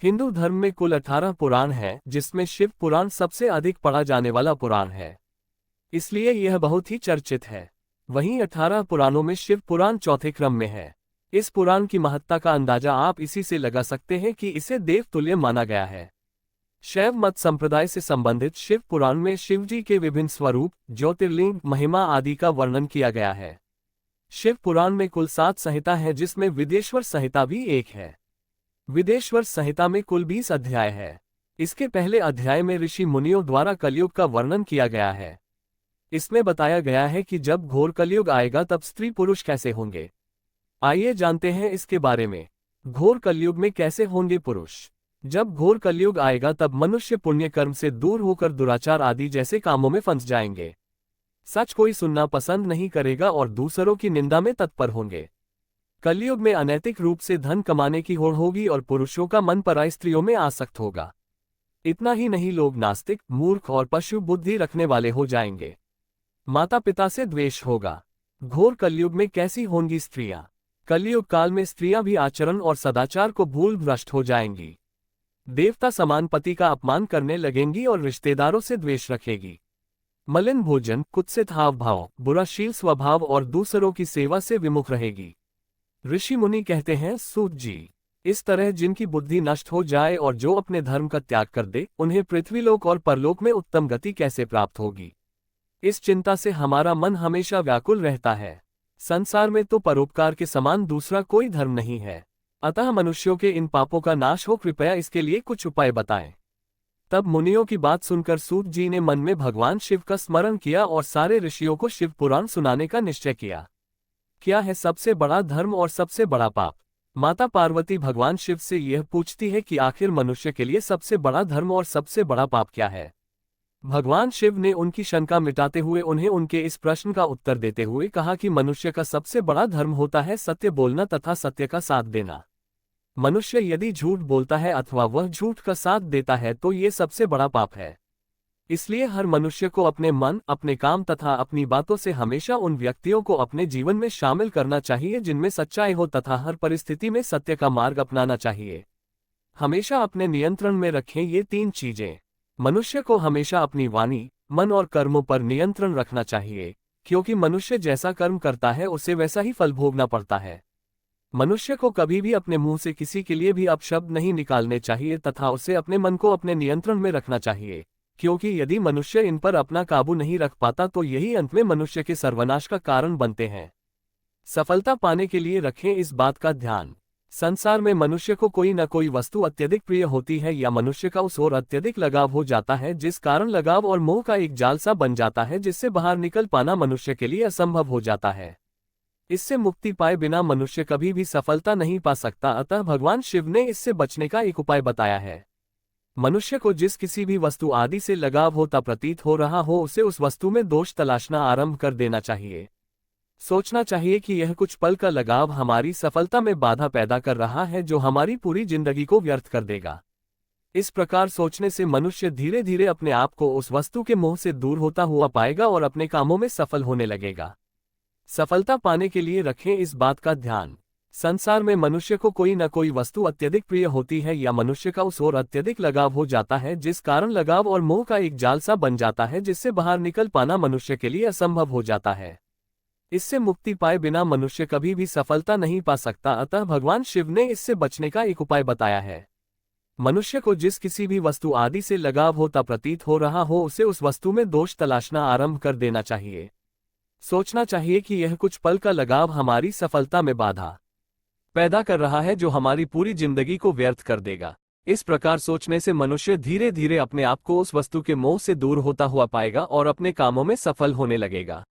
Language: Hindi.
हिंदू धर्म में कुल 18 पुराण हैं, जिसमें शिव पुराण सबसे अधिक पढ़ा जाने वाला पुराण है, इसलिए यह बहुत ही चर्चित है। वहीं 18 पुराणों में शिव पुराण चौथे क्रम में है। इस पुराण की महत्ता का अंदाजा आप इसी से लगा सकते हैं कि इसे देवतुल्य माना गया है। शैव मत संप्रदाय से संबंधित शिव पुराण में शिवजी के विभिन्न स्वरूप, ज्योतिर्लिंग, महिमा आदि का वर्णन किया गया है। शिव पुराण में कुल 7 संहिता है, जिसमें विदेश्वर संहिता भी एक है। विदेश्वर संहिता में कुल 20 अध्याय है। इसके पहले अध्याय में ऋषि मुनियों द्वारा कलयुग का वर्णन किया गया है। इसमें बताया गया है कि जब घोर कलयुग आएगा तब स्त्री पुरुष कैसे होंगे। आइए जानते हैं इसके बारे में। घोर कलयुग में कैसे होंगे पुरुष। जब घोर कलयुग आएगा तब मनुष्य पुण्य कर्म से दूर होकर दुराचार आदि जैसे कामों में फंस जाएंगे। सच कोई सुनना पसंद नहीं करेगा और दूसरों की निंदा में तत्पर होंगे। कलयुग में अनैतिक रूप से धन कमाने की होड़ होगी और पुरुषों का मन पराई स्त्रियों में आसक्त होगा। इतना ही नहीं, लोग नास्तिक, मूर्ख और पशु बुद्धि रखने वाले हो जाएंगे। माता पिता से द्वेष होगा। घोर कलयुग में कैसी होंगी स्त्रियां। कलयुग काल में स्त्रियां भी आचरण और सदाचार को भूल भ्रष्ट हो जाएंगी। देवता समान पति का अपमान करने लगेंगी और रिश्तेदारों से द्वेष रखेगी। मलिन भोजन, कुत्सित हाव भाव, बुराशील स्वभाव और दूसरों की सेवा से विमुख रहेगी। ऋषि मुनि कहते हैं, सूत जी, इस तरह जिनकी बुद्धि नष्ट हो जाए और जो अपने धर्म का त्याग कर दे, उन्हें पृथ्वीलोक और परलोक में उत्तम गति कैसे प्राप्त होगी। इस चिंता से हमारा मन हमेशा व्याकुल रहता है। संसार में तो परोपकार के समान दूसरा कोई धर्म नहीं है। अतः मनुष्यों के इन पापों का नाश हो, कृपया इसके लिए कुछ उपाय बताएं। तब मुनियों की बात सुनकर सूत जी ने मन में भगवान शिव का स्मरण किया और सारे ऋषियों को शिव पुराण सुनाने का निश्चय किया। क्या है सबसे बड़ा धर्म और सबसे बड़ा पाप। माता पार्वती भगवान शिव से यह पूछती है कि आखिर मनुष्य के लिए सबसे बड़ा धर्म और सबसे बड़ा पाप क्या है। भगवान शिव ने उनकी शंका मिटाते हुए उन्हें उनके इस प्रश्न का उत्तर देते हुए कहा कि मनुष्य का सबसे बड़ा धर्म होता है सत्य बोलना तथा सत्य का साथ देना। मनुष्य यदि झूठ बोलता है अथवा वह झूठ का साथ देता है तो ये सबसे बड़ा पाप है। इसलिए हर मनुष्य को अपने मन, अपने काम तथा अपनी बातों से हमेशा उन व्यक्तियों को अपने जीवन में शामिल करना चाहिए जिनमें सच्चाई हो तथा हर परिस्थिति में सत्य का मार्ग अपनाना चाहिए। हमेशा अपने नियंत्रण में रखें ये 3 चीजें। मनुष्य को हमेशा अपनी वाणी, मन और कर्मों पर नियंत्रण रखना चाहिए, क्योंकि मनुष्य जैसा कर्म करता है उसे वैसा ही फल भोगना पड़ता है। मनुष्य को कभी भी अपने मुंह से किसी के लिए भी अपशब्द नहीं निकालने चाहिए तथा उसे अपने मन को अपने नियंत्रण में रखना चाहिए, क्योंकि यदि मनुष्य इन पर अपना काबू नहीं रख पाता तो यही अंत में मनुष्य के सर्वनाश का कारण बनते हैं। सफलता पाने के लिए रखें इस बात का ध्यान। संसार में मनुष्य को कोई न कोई वस्तु अत्यधिक प्रिय होती है या मनुष्य का उस ओर अत्यधिक लगाव हो जाता है, जिस कारण लगाव और मोह का एक जाल सा बन जाता है जिससे बाहर निकल पाना मनुष्य के लिए असंभव हो जाता है। इससे मुक्ति पाए बिना मनुष्य कभी भी सफलता नहीं पा सकता। अतः भगवान शिव ने इससे बचने का एक उपाय बताया है। मनुष्य को जिस किसी भी वस्तु आदि से लगाव होता प्रतीत हो रहा हो उसे उस वस्तु में दोष तलाशना आरंभ कर देना चाहिए। सोचना चाहिए कि यह कुछ पल का लगाव हमारी सफलता में बाधा पैदा कर रहा है जो हमारी पूरी जिंदगी को व्यर्थ कर देगा। इस प्रकार सोचने से मनुष्य धीरे धीरे अपने आप को उस वस्तु के मोह से दूर होता हुआ पाएगा और अपने कामों में सफल होने लगेगा। सफलता पाने के लिए रखें इस बात का ध्यान। संसार में मनुष्य को कोई न कोई वस्तु अत्यधिक प्रिय होती है या मनुष्य का उस ओर अत्यधिक लगाव हो जाता है, जिस कारण लगाव और मोह का एक जाल सा बन जाता है जिससे बाहर निकल पाना मनुष्य के लिए असंभव हो जाता है। इससे मुक्ति पाए बिना मनुष्य कभी भी सफलता नहीं पा सकता। अतः भगवान शिव ने इससे बचने का एक उपाय बताया है। मनुष्य को जिस किसी भी वस्तु आदि से लगाव होता प्रतीत हो रहा हो उसे उस वस्तु में दोष तलाशना आरंभ कर देना चाहिए। सोचना चाहिए कि यह कुछ पल का लगाव हमारी सफलता में बाधा पैदा कर रहा है जो हमारी पूरी जिंदगी को व्यर्थ कर देगा। इस प्रकार सोचने से मनुष्य धीरे धीरे अपने आप को उस वस्तु के मोह से दूर होता हुआ पाएगा और अपने कामों में सफल होने लगेगा।